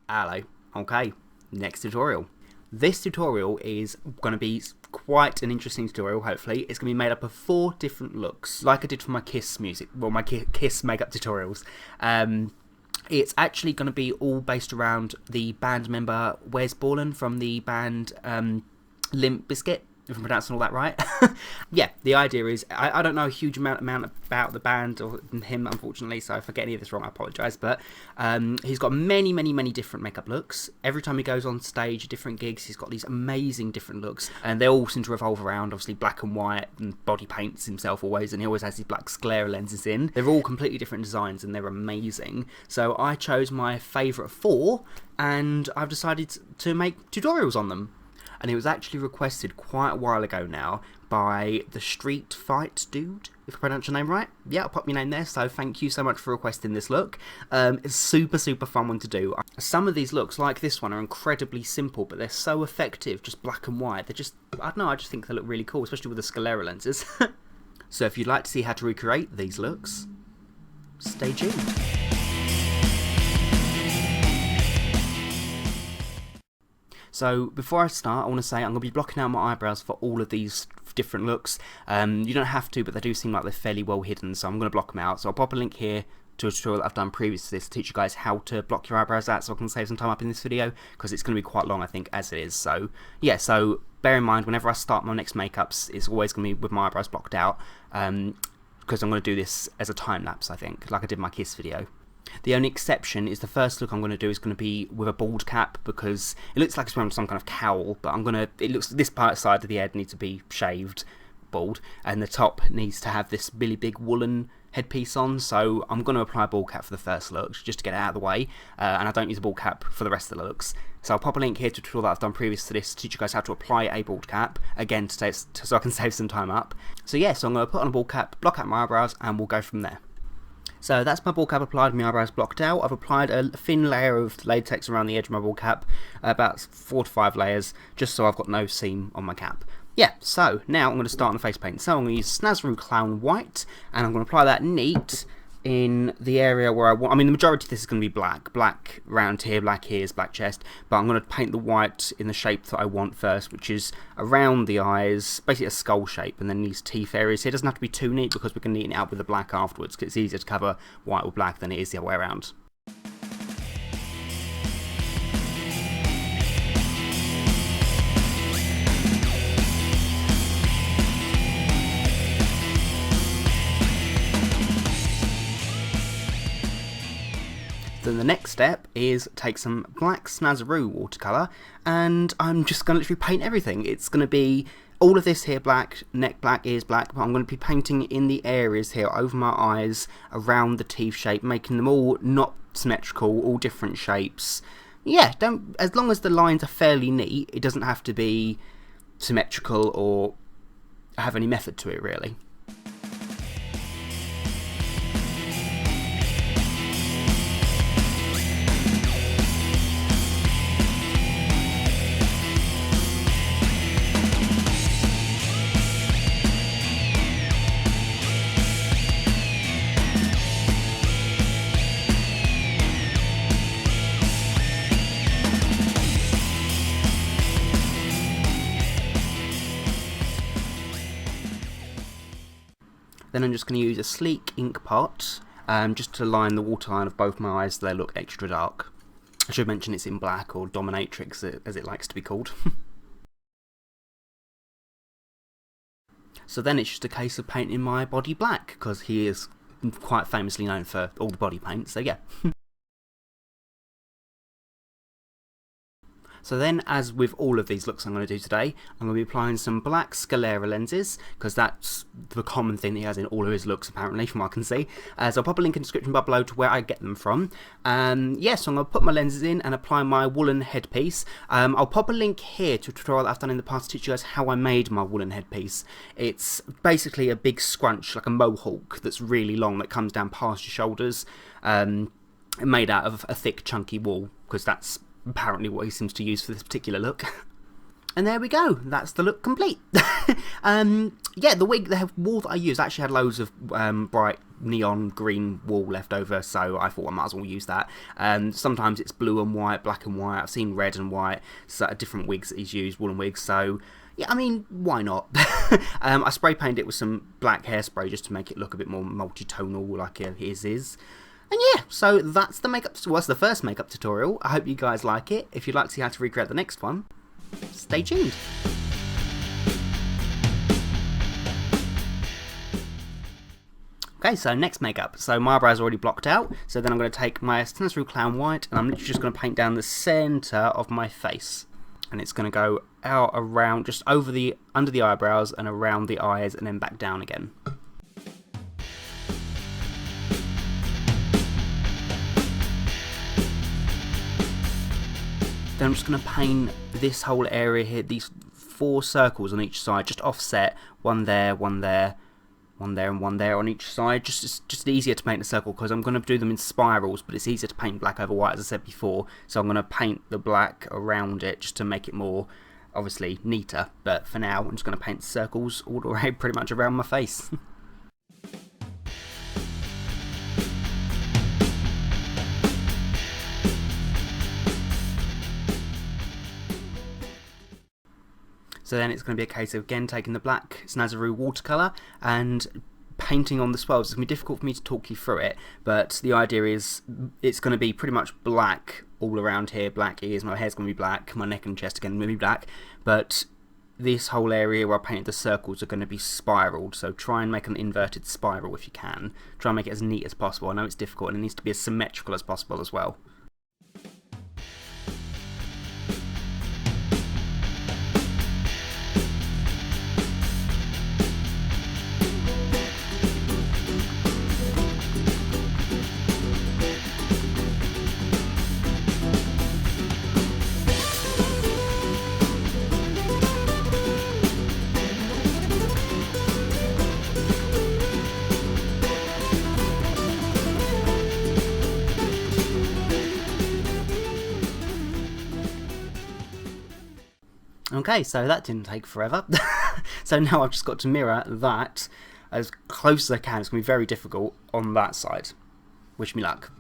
Hello. Okay, next tutorial. This tutorial is going to be quite an interesting tutorial, hopefully. It's going to be made up of 4 different looks, like I did for my Kiss music, well, my Kiss makeup tutorials. It's actually going to be all based around the band member Wes Borland from the band Limp BizKit, if I'm pronouncing all that right. Yeah, the idea is, I don't know a huge amount about the band or him, unfortunately, so if I get any of this wrong, I apologise, but he's got many different makeup looks. Every time he goes on stage at different gigs, he's got these amazing different looks, and they all seem to revolve around, obviously, black and white, and body paints himself always, and he always has these black sclera lenses in. They're all completely different designs, and they're amazing. So I chose my favourite 4, and I've decided to make tutorials on them. And it was actually requested quite a while ago now by THESTREETFIGHTDUDE, if I pronounce your name right. Yeah, I'll pop your name there, so thank you so much for requesting this look. It's super fun one to do. Some of these looks, like this one, are incredibly simple, but they're so effective, just black and white. They're just, I don't know, I just think they look really cool, especially with the sclera lenses. So if you'd like to see how to recreate these looks, stay tuned. So before I start, I want to say I'm going to be blocking out my eyebrows for all of these different looks. You don't have to, but they do seem like they're fairly well hidden, so I'm going to block them out. So I'll pop a link here to a tutorial that I've done previous to this to teach you guys how to block your eyebrows out, so I can save some time up in this video, because it's going to be quite long, I think, as it is. So yeah, so bear in mind, whenever I start my next makeups, it's always going to be with my eyebrows blocked out, because I'm going to do this as a time lapse, I think, like I did my Kiss video. The only exception is the first look I'm going to do is going to be with a bald cap, because it looks like it's wearing some kind of cowl, but it looks, this side of the head needs to be shaved bald, and the top needs to have this really big woolen headpiece on, so I'm going to apply a bald cap for the first look, just to get it out of the way, and I don't use a bald cap for the rest of the looks. So I'll pop a link here to a tutorial that I've done previous to this to teach you guys how to apply a bald cap, again, so I can save some time up. So yeah, so I'm going to put on a bald cap, block out my eyebrows, and we'll go from there. So that's my bald cap applied, my eyebrows blocked out. I've applied a thin layer of latex around the edge of my bald cap, about 4 to 5 layers, just so I've got no seam on my cap. Yeah, so now I'm going to start on the face paint. So I'm going to use Snazaroo Clown White, and I'm going to apply that neat in the area where I want. I mean, the majority of this is going to be black. Black around here, black ears, black chest, but I'm going to paint the white in the shape that I want first, which is around the eyes, basically a skull shape, and then these teeth areas here. It doesn't have to be too neat, because we can neaten it out with the black afterwards, because it's easier to cover white with black than it is the other way around. Then the next step is take some black Snazaroo watercolour, and I'm just going to literally paint everything. It's going to be all of this here black, neck black, ears black, but I'm going to be painting in the areas here over my eyes, around the teeth shape, making them all not symmetrical, all different shapes. Yeah, as long as the lines are fairly neat, it doesn't have to be symmetrical or have any method to it, really. Then I'm just going to use a sleek ink pot, just to line the waterline of both my eyes so they look extra dark. I should mention it's in black, or Dominatrix as it likes to be called. So then it's just a case of painting my body black, because he is quite famously known for all the body paint, so yeah. So then, as with all of these looks I'm going to do today, I'm going to be applying some black sclera lenses, because that's the common thing that he has in all of his looks, apparently, from what I can see. So I'll pop a link in the description bar below to where I get them from. Yeah, so I'm going to put my lenses in and apply my woolen headpiece. I'll pop a link here to a tutorial that I've done in the past to teach you guys how I made my woolen headpiece. It's basically a big scrunch, like a mohawk, that's really long, that comes down past your shoulders, made out of a thick, chunky wool, because that's apparently what he seems to use for this particular look. And there we go, that's the look complete. Yeah, the wig, the wool that I used actually had loads of bright neon green wool left over, so I thought I might as well use that. Sometimes it's blue and white, black and white, I've seen red and white, so different wigs that he's used, woolen wigs, so yeah, I mean, why not? I spray painted it with some black hairspray just to make it look a bit more multi-tonal like his is. And yeah, so that's the makeup, well, that's the first makeup tutorial. I hope you guys like it. If you'd like to see how to recreate the next one, stay tuned. Okay, so next makeup. So my eyebrows are already blocked out, so then I'm going to take my Snazaroo Clown White and I'm literally just going to paint down the centre of my face. And it's going to go out around, just over the, under the eyebrows and around the eyes and then back down again. Then I'm just going to paint this whole area here, these 4 circles on each side, just offset, one there, one there, one there and one there on each side. Just easier to paint a circle because I'm going to do them in spirals, but it's easier to paint black over white as I said before, so I'm going to paint the black around it just to make it more, obviously, neater. But for now, I'm just going to paint circles all the way pretty much around my face. So then it's going to be a case of, again, taking the black Snazaroo watercolour and painting on the swirls. It's going to be difficult for me to talk you through it, but the idea is it's going to be pretty much black all around here, black ears, my hair's going to be black, my neck and chest again will be black, but this whole area where I painted the circles are going to be spiraled, so try and make an inverted spiral if you can. Try and make it as neat as possible. I know it's difficult and it needs to be as symmetrical as possible as well. Okay, so that didn't take forever. So now I've just got to mirror that as close as I can. It's going to be very difficult on that side. Wish me luck.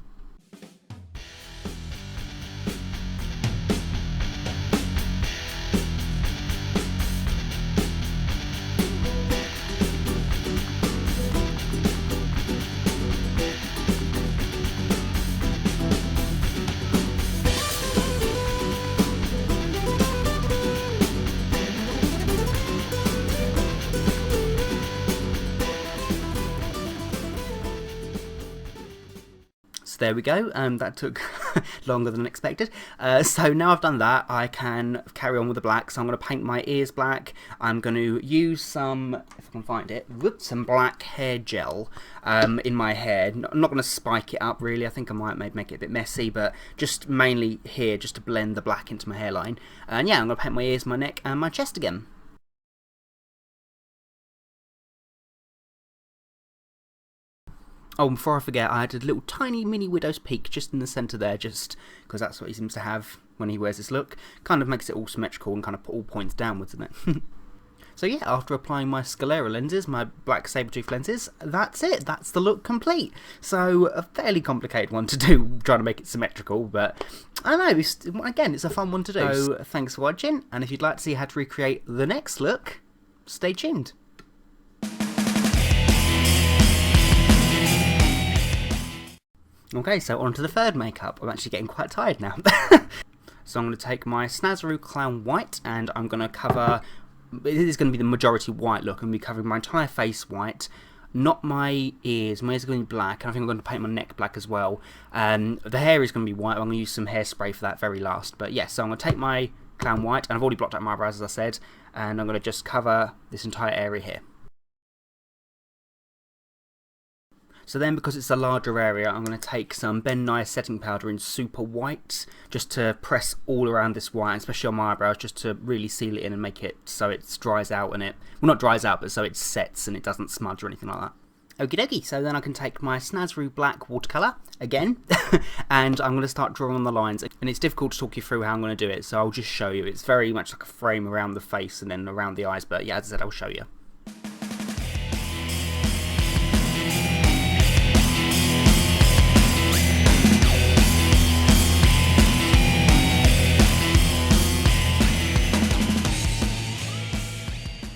So there we go, that took longer than expected. So now I've done that, I can carry on with the black. So I'm going to paint my ears black. I'm going to use some, if I can find it, some black hair gel in my hair. I'm not going to spike it up really, I think I might make it a bit messy, but just mainly here, just to blend the black into my hairline. And yeah, I'm going to paint my ears, my neck and my chest again. Oh, and before I forget, I had a little tiny mini widow's peak just in the centre there, just because that's what he seems to have when he wears this look. Kind of makes it all symmetrical and kind of all points downwards, doesn't it? So yeah, after applying my sclera lenses, my black saber-tooth lenses, that's it. That's the look complete. So a fairly complicated one to do, trying to make it symmetrical, but I don't know, again, it's a fun one to do. So thanks for watching, and if you'd like to see how to recreate the next look, stay tuned. Okay, so on to the third makeup. I'm actually getting quite tired now. So I'm going to take my Snazaroo Clown White and I'm going to cover, it is going to be the majority white look. I'm going to be covering my entire face white, not my ears. My ears are going to be black, and I think I'm going to paint my neck black as well. The hair is going to be white. I'm going to use some hairspray for that very last. But yes, so I'm going to take my Clown White, and I've already blocked out my eyebrows as I said, and I'm going to just cover this entire area here. So then, because it's a larger area, I'm going to take some Ben Nye setting powder in super white, just to press all around this white, especially on my eyebrows, just to really seal it in and make it so it dries out and it, well, not dries out, but so it sets and it doesn't smudge or anything like that. Okie dokie, so then I can take my Snazaroo black watercolour again and I'm going to start drawing on the lines, and it's difficult to talk you through how I'm going to do it, so I'll just show you. It's very much like a frame around the face and then around the eyes, but yeah, as I said, I'll show you.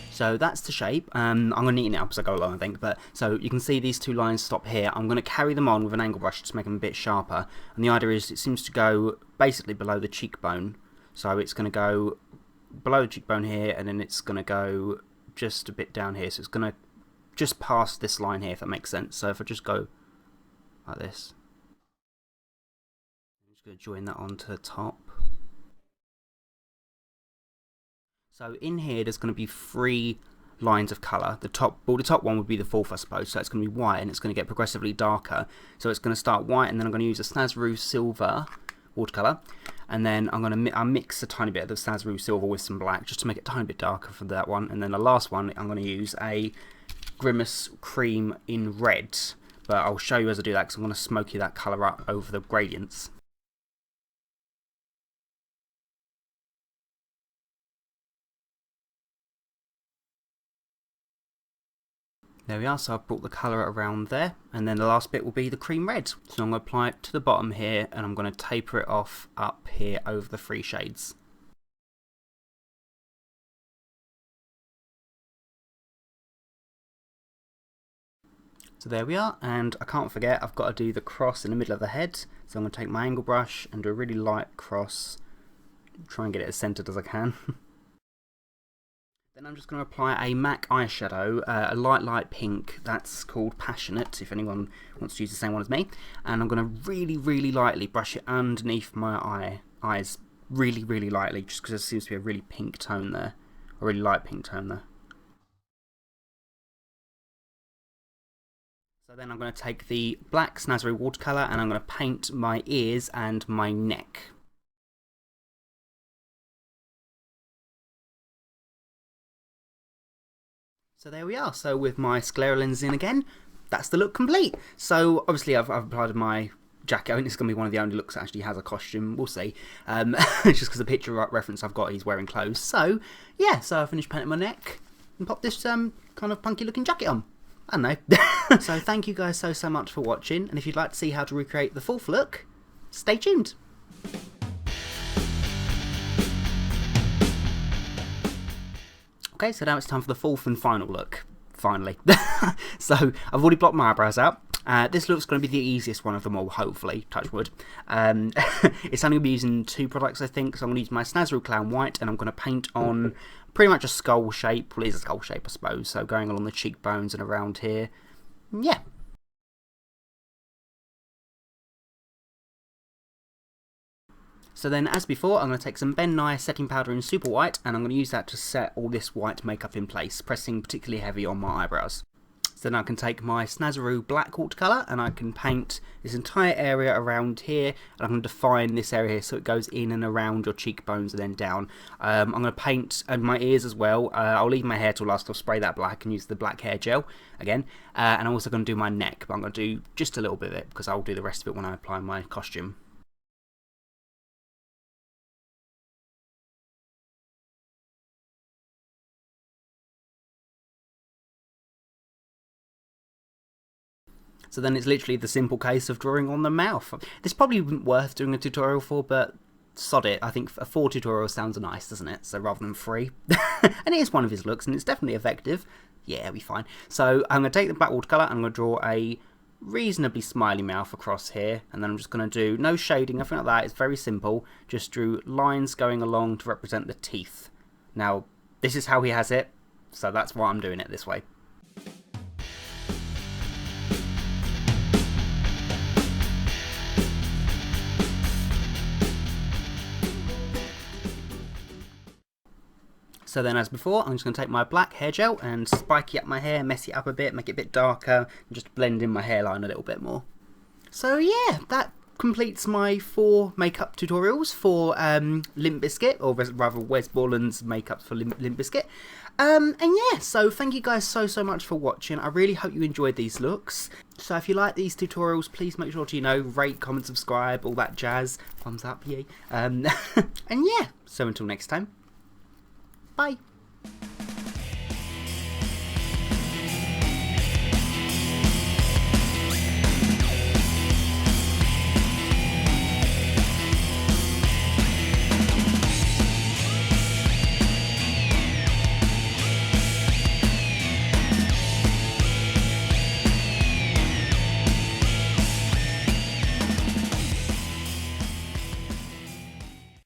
So that's the shape. I'm going to neaten it up as I go along, I think. But so you can see these two lines stop here. I'm going to carry them on with an angle brush to make them a bit sharper. And the idea is it seems to go basically below the cheekbone. So it's going to go below the cheekbone here, and then it's going to go just a bit down here. So it's going to just past this line here, if that makes sense. So if I just go like this, I'm just going to join that onto the top. So in here, there's going to be 3 lines of colour. The top one would be the 4th, I suppose. So it's going to be white, and it's going to get progressively darker. So it's going to start white, and then I'm going to use a Snazaroo silver watercolour, and then I'm going to mix a tiny bit of the Snazaroo silver with some black, just to make it a tiny bit darker for that one. And then the last one, I'm going to use a Grimas cream in red, but I'll show you as I do that because I'm going to smoky that colour up over the gradients. There we are, so I've brought the colour around there, and then the last bit will be the cream red. So I'm going to apply it to the bottom here, and I'm going to taper it off up here over the 3 shades. So there we are, and I can't forget I've got to do the cross in the middle of the head. So I'm going to take my angle brush and do a really light cross, try and get it as centred as I can. Then I'm just going to apply a M.A.C Eyeshadow, a light pink, that's called Passionate, if anyone wants to use the same one as me. And I'm going to really lightly brush it underneath my eyes, really lightly, just because there seems to be a really pink tone there, a really light pink tone there. So then I'm going to take the black Snazaroo watercolour and I'm going to paint my ears and my neck. So there we are. So with my sclera lens in again, that's the look complete. So obviously I've applied my jacket. I think this is going to be one of the only looks that actually has a costume. We'll see. Just because the picture reference I've got, he's wearing clothes. So yeah, so I finished painting my neck and popped this kind of punky looking jacket on. I don't know. So thank you guys so much for watching. And if you'd like to see how to recreate the 4th look, stay tuned. Okay, so now it's time for the 4th and final look, finally. So, I've already blocked my eyebrows out. This look's going to be the easiest one of them all, hopefully, touch wood. It's only going to be using 2 products, I think, so I'm going to use my Snazaroo Clown White, and I'm going to paint on pretty much a skull shape. Well, it is a skull shape, I suppose, so going along the cheekbones and around here. Yeah. So then, as before, I'm going to take some Ben Nye setting powder in super white, and I'm going to use that to set all this white makeup in place, pressing particularly heavy on my eyebrows. So then I can take my Snazaroo black watercolour, and I can paint this entire area around here, and I'm going to define this area here so it goes in and around your cheekbones and then down. I'm going to paint my ears as well. I'll leave my hair till last. I'll spray that black and use the black hair gel again. And I'm also going to do my neck, but I'm going to do just a little bit of it, because I'll do the rest of it when I apply my costume. So then it's literally the simple case of drawing on the mouth. This probably isn't worth doing a tutorial for, but sod it. I think a 4 tutorial sounds nice, doesn't it? So rather than 3. And it is one of his looks, and it's definitely effective. Yeah, it'll be fine. So I'm going to take the black watercolour, and I'm going to draw a reasonably smiley mouth across here. And then I'm just going to do no shading, nothing like that. It's very simple. Just drew lines going along to represent the teeth. Now, this is how he has it, so that's why I'm doing it this way. So then, as before, I'm just going to take my black hair gel and spiky up my hair, mess it up a bit, make it a bit darker, and just blend in my hairline a little bit more. So yeah, completes my 4 makeup tutorials for Limp BizKit, or rather Wes Borland's makeup for Limp BizKit. And yeah, so thank you guys so much for watching. I really hope you enjoyed these looks. So if you like these tutorials, please make sure to, you know, rate, comment, subscribe, all that jazz. Thumbs up, yay. And yeah, so until next time, bye.